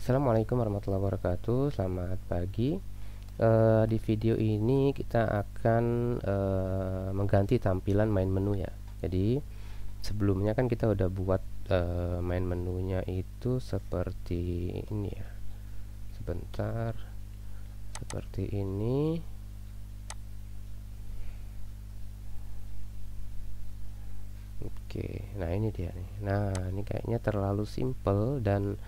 Assalamualaikum warahmatullahi wabarakatuh. Selamat pagi. Di video ini kita akan mengganti tampilan main menu ya. Jadi sebelumnya kan kita udah buat main menunya itu seperti ini ya. Sebentar, seperti ini. Oke, nah ini dia nih. Nah, ini kayaknya terlalu simple dan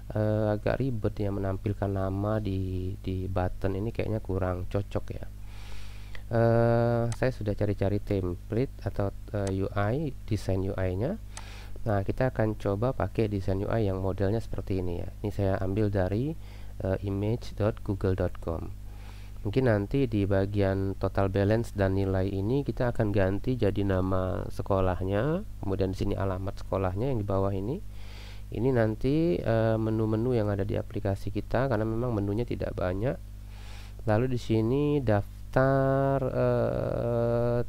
agak ribet ya menampilkan nama di button ini, kayaknya kurang cocok ya. Saya sudah cari-cari template atau UI, desain UI-nya. Nah, kita akan coba pakai desain UI yang modelnya seperti ini ya. Ini saya ambil dari image.google.com. Mungkin nanti di bagian total balance dan nilai ini kita akan ganti jadi nama sekolahnya, kemudian di sini alamat sekolahnya yang di bawah ini. Ini nanti menu-menu yang ada di aplikasi kita, karena memang menunya tidak banyak. Lalu di sini daftar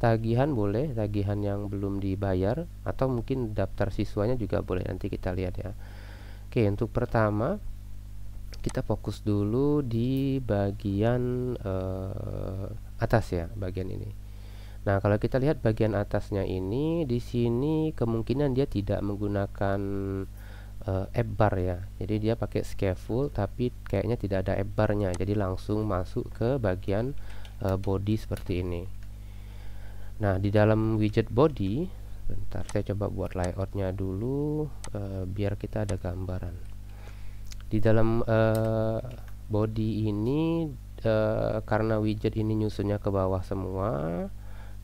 tagihan boleh, tagihan yang belum dibayar, atau mungkin daftar siswanya juga boleh, nanti kita lihat ya. Oke, untuk pertama kita fokus dulu di bagian atas ya, bagian ini. Nah, kalau kita lihat bagian atasnya ini, di sini kemungkinan dia tidak menggunakan app bar ya. Jadi dia pakai scaffold tapi kayaknya tidak ada app barnya. Jadi langsung masuk ke bagian body seperti ini. Nah, di dalam widget body, bentar saya coba buat layoutnya dulu biar kita ada gambaran. Di dalam body ini karena widget ini nyusunnya ke bawah semua.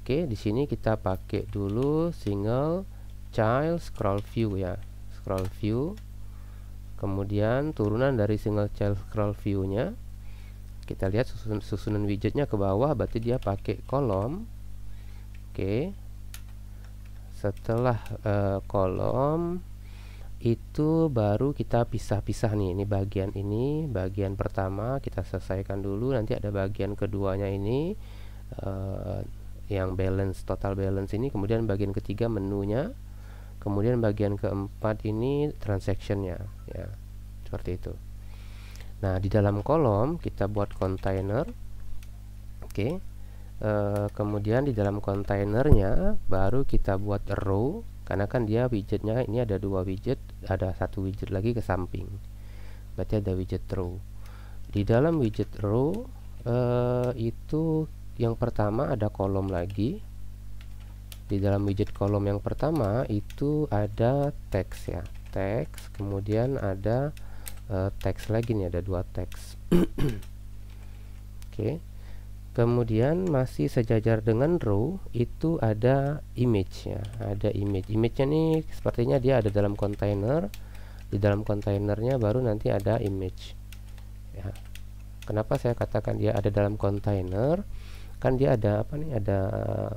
Oke, di sini kita pakai dulu single child scroll view ya. Scroll view, kemudian turunan dari single child scroll view-nya kita lihat susunan widgetnya ke bawah, berarti dia pakai kolom. Oke, setelah kolom itu baru kita pisah-pisah nih. Ini bagian pertama kita selesaikan dulu, nanti ada bagian keduanya ini yang balance, total balance ini, kemudian bagian ketiga menunya, kemudian bagian keempat ini transactionnya ya, seperti itu. Nah, di dalam kolom kita buat container. Oke, kemudian di dalam kontainernya baru kita buat row, karena kan dia widgetnya ini ada dua widget, ada satu widget lagi ke samping, berarti ada widget row. Di dalam widget row itu yang pertama ada kolom lagi. Di dalam widget kolom yang pertama itu ada teks ya, teks, kemudian ada teks lagi nih, ada dua teks. Oke, kemudian masih sejajar dengan row itu ada image ya, ada image-nya nih sepertinya dia ada dalam kontainer. Di dalam kontainernya baru nanti ada image ya. Kenapa saya katakan dia ada dalam kontainer? Kan dia ada apa nih, ada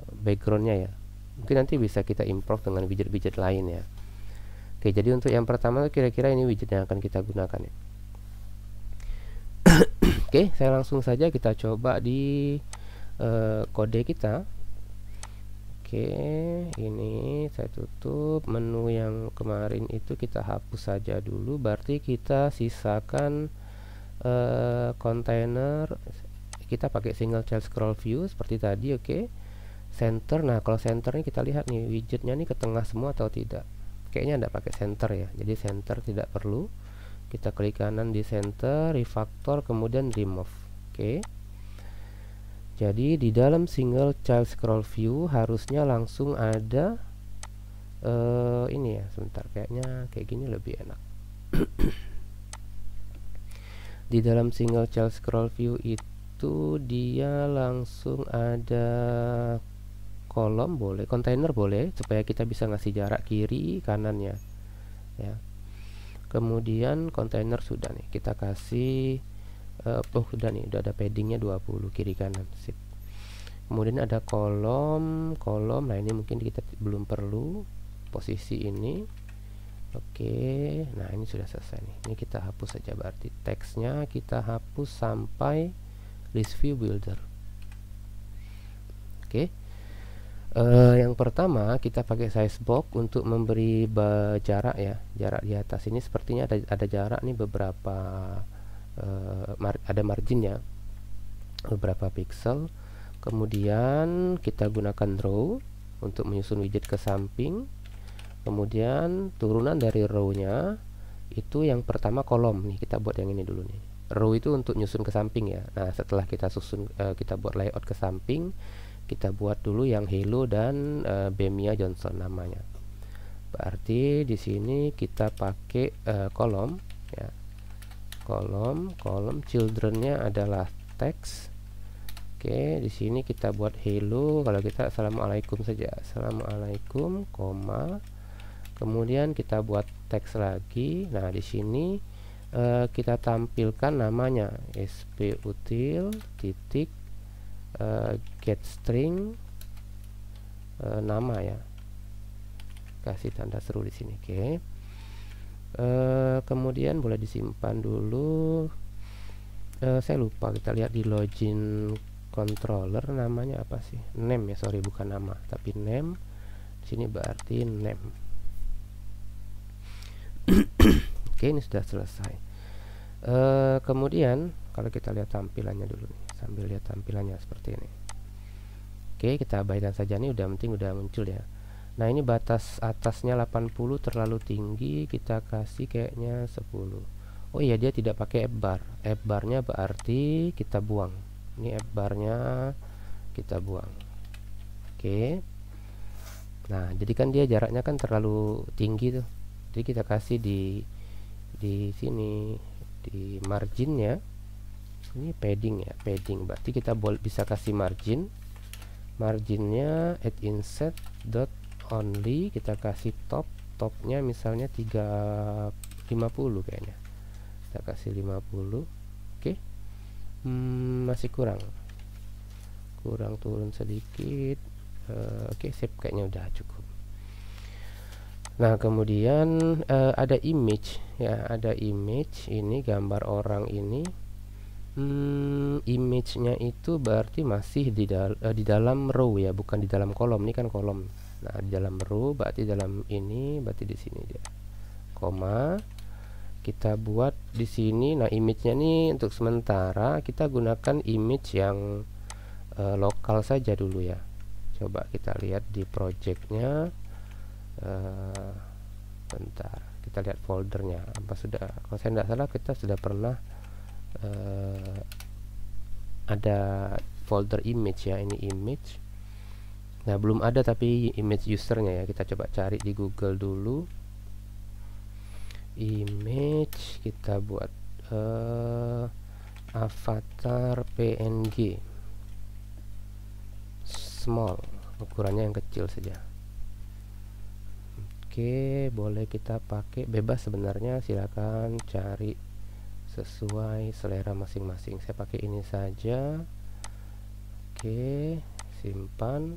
backgroundnya ya. Mungkin nanti bisa kita improve dengan widget-widget lain ya. Oke, jadi untuk yang pertama kira-kira ini widget yang akan kita gunakan ya. Oke, saya langsung saja kita coba di kode kita. Oke, ini saya tutup menu yang kemarin itu, kita hapus saja dulu. Berarti kita sisakan kontainer, kita pakai single child scroll view seperti tadi. Oke, center. Nah, kalau center ini kita lihat nih widgetnya nih ke tengah semua atau tidak. Kayaknya tidak pakai center ya, jadi center tidak perlu. Kita klik kanan di center, refactor, kemudian remove. Oke, jadi di dalam single child scroll view harusnya langsung ada ini ya, sebentar, kayaknya kayak gini lebih enak. Di dalam single child scroll view itu dia langsung ada kolom boleh, kontainer boleh, supaya kita bisa ngasih jarak kiri kanannya ya. Kemudian kontainer sudah nih, kita kasih udah nih, udah ada paddingnya 20 kiri kanan, sip. Kemudian ada kolom. Nah, ini mungkin kita belum perlu posisi ini. Oke, nah ini sudah selesai nih. Ini kita hapus saja, berarti teksnya kita hapus sampai list view builder. Oke. Yang pertama kita pakai size box untuk memberi jarak ya, jarak di atas ini sepertinya ada jarak nih beberapa, ada marginnya beberapa pixel. Kemudian kita gunakan row untuk menyusun widget ke samping. Kemudian turunan dari row-nya itu yang pertama kolom nih, kita buat yang ini dulu nih. Row itu untuk nyusun ke samping ya. Nah, setelah kita susun, kita buat layout ke samping, kita buat dulu yang Hello dan Bemia Johnson namanya. Berarti di sini kita pakai kolom ya. Kolom childrennya adalah teks. Oke, di sini kita buat hello. Kalau kita assalamualaikum saja, assalamualaikum, koma. Kemudian kita buat teks lagi. Nah, di sini kita tampilkan namanya sputil titik get string nama ya. Kasih tanda seru di sini. Oke. Kemudian boleh disimpan dulu. Saya lupa, kita lihat di login controller namanya apa sih? Name ya, sorry bukan nama, tapi name. Di sini berarti name. Oke, ini sudah selesai. Kemudian kalau kita lihat tampilannya dulu nih, sambil lihat tampilannya seperti ini. Oke, kita abaikan saja nih, penting udah muncul ya. Nah, ini batas atasnya 80 terlalu tinggi, kita kasih kayaknya 10. Oh iya, dia tidak pakai app bar. App barnya berarti kita buang. Ini app barnya kita buang. Oke. Nah, jadi kan dia jaraknya kan terlalu tinggi tuh. Jadi kita kasih di sini di marginnya. Ini padding ya, padding. Berarti kita bisa kasih margin. Marginnya at inset dot only, kita kasih topnya misalnya 350 kayaknya. Kita kasih 50. Oke. Masih kurang turun sedikit. Oke, sip, kayaknya udah cukup. Nah, kemudian ada image ya, ada image. Ini gambar orang ini. Image-nya itu berarti masih di dalam row ya, bukan di dalam kolom. Ini kan kolom. Nah, di dalam row berarti dalam ini, berarti di sini dia. Koma. Kita buat di sini. Nah, image-nya nih untuk sementara kita gunakan image yang lokal saja dulu ya. Coba kita lihat di project-nya. Bentar, kita lihat foldernya apa sudah. Kalau saya tidak salah kita sudah pernah ada folder image ya. Ini image. Nah, belum ada tapi image usernya ya. Kita coba cari di Google dulu. Image, kita buat avatar PNG small, ukurannya yang kecil saja. Oke, boleh kita pakai bebas sebenarnya, silakan cari sesuai selera masing-masing. Saya pakai ini saja. Oke, simpan,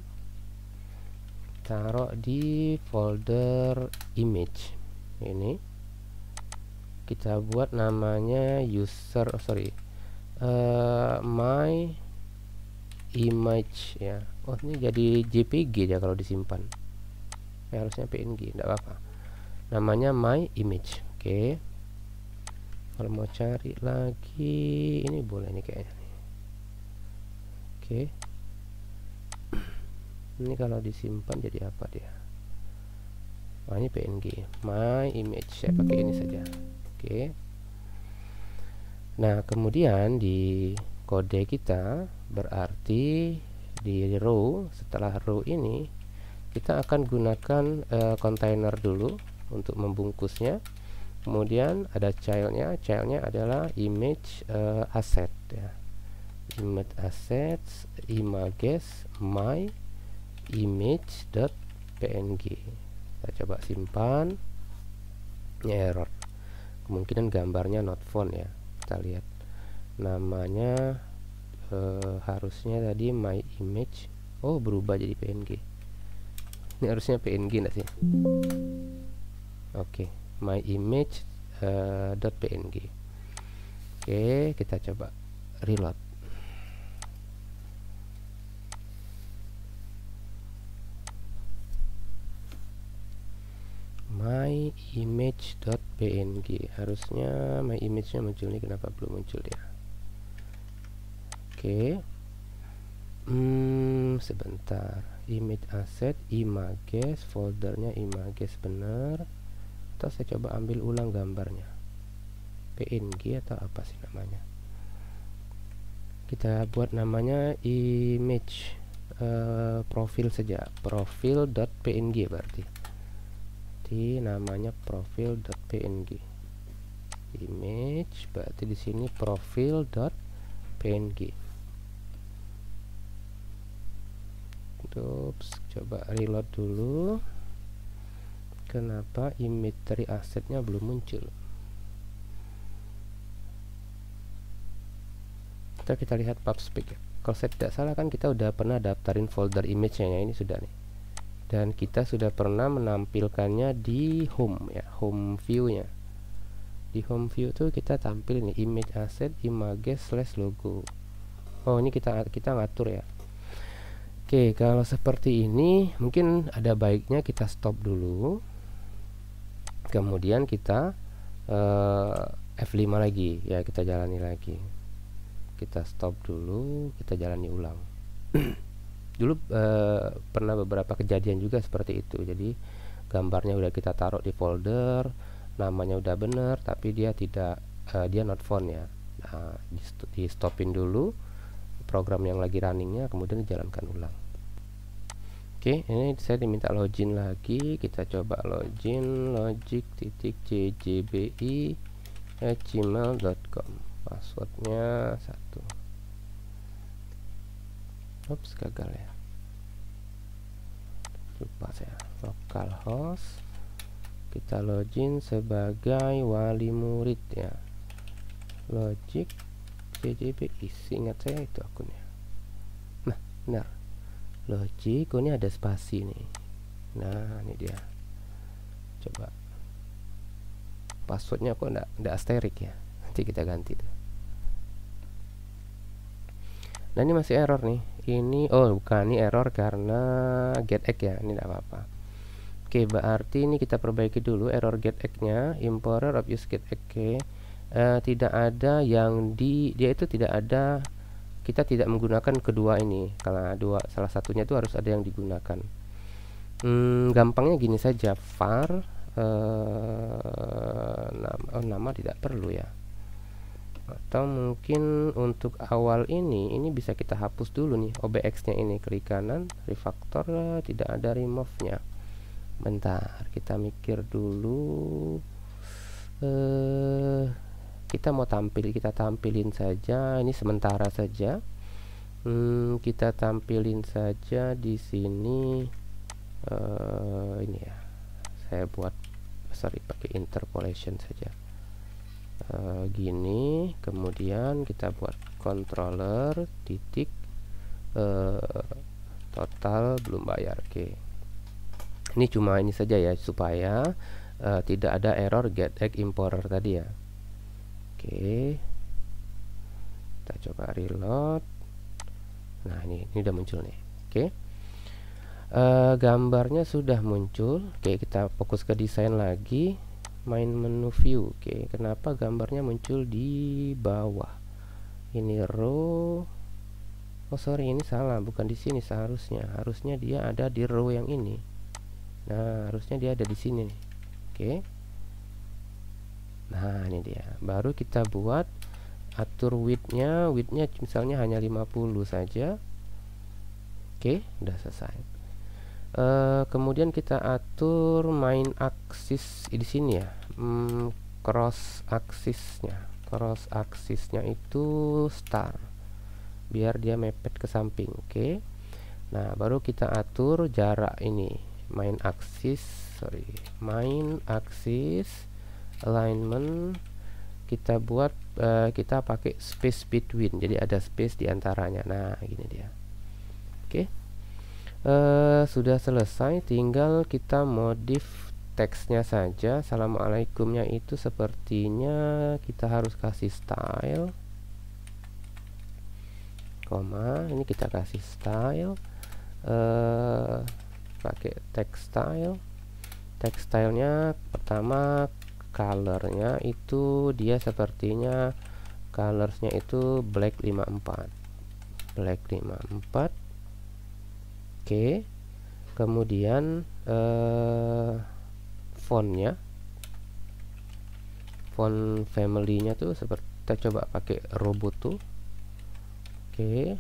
taruh di folder image. Ini kita buat namanya user, my image ya. Oh, ini jadi JPG ya kalau disimpan ya, harusnya PNG, tidak apa-apa. Namanya my image. Oke. Kalau mau cari lagi ini boleh nih kayaknya nih. Oke. Ini kalau disimpan jadi apa dia? Oh, ini PNG, my image. Saya pakai ini saja. Oke. Nah, kemudian di kode kita berarti di row, setelah row ini kita akan gunakan container dulu untuk membungkusnya. Kemudian ada childnya adalah image asset ya. Image assets, images, my image.png. Kita coba simpan. Ini error. Kemungkinan gambarnya not found ya. Kita lihat. Namanya harusnya tadi my image. Oh, berubah jadi PNG. Ini harusnya PNG enggak sih? Oke, my image .png. Oke, kita coba reload. myimage.png. Harusnya my image-nya muncul nih, kenapa belum muncul ya? Oke. Sebentar. Image asset images, foldernya images bener. Atau saya coba ambil ulang gambarnya. PNG atau apa sih namanya? Kita buat namanya image profil saja, profil.png berarti. Namanya profil.png. Image berarti di sini profil.png. Ups, coba reload dulu. Kenapa imagery assetnya belum muncul? Kita lihat PubSpec ya. Kalau saya tidak salah kan kita udah pernah daftarin folder image-nya ya, ini sudah nih. Dan kita sudah pernah menampilkannya di home ya, home view-nya. Di home view tuh kita tampil nih image asset images/logo. Oh, ini kita ngatur ya. Oke, kalau seperti ini mungkin ada baiknya kita stop dulu. Kemudian kita F5 lagi ya, kita jalani lagi. Kita stop dulu, kita jalani ulang. Dulu pernah beberapa kejadian juga seperti itu. Jadi gambarnya udah kita taruh di folder, namanya udah bener, tapi dia tidak dia not found ya. Nah, di stopin dulu program yang lagi runningnya, kemudian dijalankan ulang. Oke, ini saya diminta login lagi. Kita coba login logic.cjbi@gmail.com. Passwordnya 1. Ups, gagal ya. Lupa saya. Localhost. Kita login sebagai wali murid ya. Logic CJBI. Ingat saya itu akunnya. Nah, benar. Logic, ini ada spasi nih. Nah, ini dia. Coba. Passwordnya kok enggak asterik ya. Nanti kita ganti tuh. Nah, ini masih error nih. Ini bukan, ini error karena getEgg ya. Ini tidak apa-apa. Oke, berarti ini kita perbaiki dulu error getEgg-nya. Importer of use getEgg. Tidak ada yang dia itu tidak ada. Kita tidak menggunakan kedua ini karena salah satunya itu harus ada yang digunakan. Gampangnya gini saja, var nama tidak perlu ya. Atau mungkin untuk awal ini bisa kita hapus dulu nih OBX-nya ini, klik kanan, refactor, tidak ada remove-nya. Bentar, kita mikir dulu. Kita mau kita tampilin saja, ini sementara saja. Kita tampilin saja di sini. Ini ya, saya buat pakai interpolation saja. Gini, kemudian kita buat controller titik total belum bayar. Oke. Ini cuma ini saja ya, supaya tidak ada error getEgg importer tadi ya. Oke, kita coba reload. Nah, ini udah muncul nih. Oke, gambarnya sudah muncul. Oke, kita fokus ke desain lagi. Main menu view. Oke, kenapa gambarnya muncul di bawah? Ini row. Oh sorry, ini salah, bukan di sini seharusnya. Harusnya dia ada di row yang ini. Nah, harusnya dia ada di sini nih. Oke. Nah, ini dia. Baru kita buat atur width-nya misalnya hanya 50 saja. Oke, udah selesai. Kemudian kita atur main axis di sini ya. Cross axisnya itu star. Biar dia mepet ke samping. Oke. Nah, baru kita atur jarak ini. Main axis alignment kita buat kita pakai space between, jadi ada space di antaranya. Nah, gini dia. Oke. Sudah selesai, tinggal kita modif teksnya saja. Assalamualaikumnya itu sepertinya kita harus kasih style, koma, ini kita kasih style, pakai text style. Text stylenya pertama, colornya itu dia sepertinya colorsnya itu black 54. Oke. Kemudian fontnya, font family-nya tuh seperti kita coba pakai Roboto. Oke.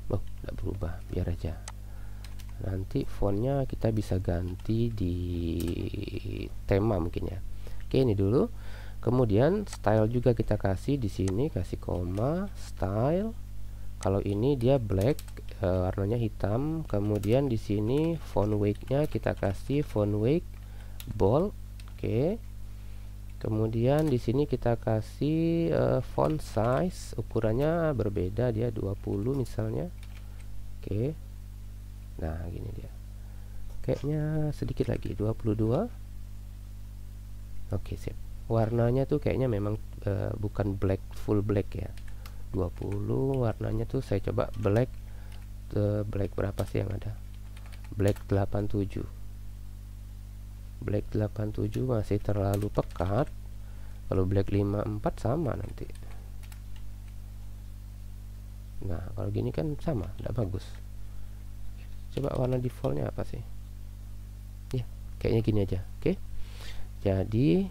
Oh, tidak berubah, biar aja. Nanti fontnya kita bisa ganti di tema mungkin ya. Oke, ini dulu. Kemudian style juga kita kasih di sini, kasih koma, style. Kalau ini dia black, warnanya hitam. Kemudian di sini font weight-nya kita kasih font weight bold. Oke. Kemudian di sini kita kasih font size, ukurannya berbeda, dia 20 misalnya. Oke. Nah, gini dia. Kayaknya sedikit lagi, 22. Oke, sip. Warnanya tuh kayaknya memang bukan black, full black ya. 20, warnanya tuh saya coba black. Black berapa sih yang ada? Black 87. Black 87 masih terlalu pekat. Kalau black 54 sama nanti. Nah, kalau gini kan sama, tidak bagus. Coba warna defaultnya apa sih? Ya, kayaknya gini aja. Oke. Jadi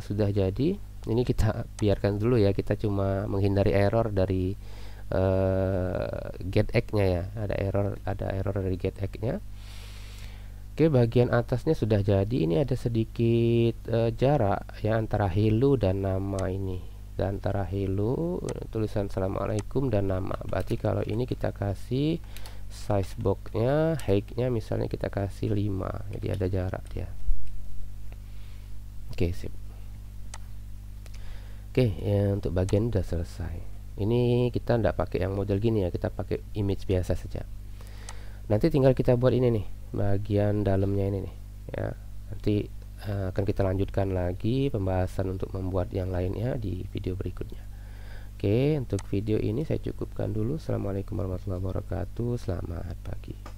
sudah jadi. Ini kita biarkan dulu ya. Kita cuma menghindari error dari getEgg-nya ya. Ada error dari getEgg-nya. Oke, bagian atasnya sudah jadi. Ini ada sedikit jarak ya antara hello dan nama ini. Dan antara hello, tulisan assalamualaikum dan nama. Berarti kalau ini kita kasih size box-nya, height-nya misalnya kita kasih 5. Jadi ada jarak dia. Oke, sip. Oke, ya, untuk bagian udah selesai. Ini kita tidak pakai yang model gini ya, kita pakai image biasa saja. Nanti tinggal kita buat ini nih, bagian dalamnya ini nih ya. Nanti akan kita lanjutkan lagi pembahasan untuk membuat yang lainnya di video berikutnya. Oke, untuk video ini saya cukupkan dulu. Assalamualaikum warahmatullahi wabarakatuh. Selamat pagi.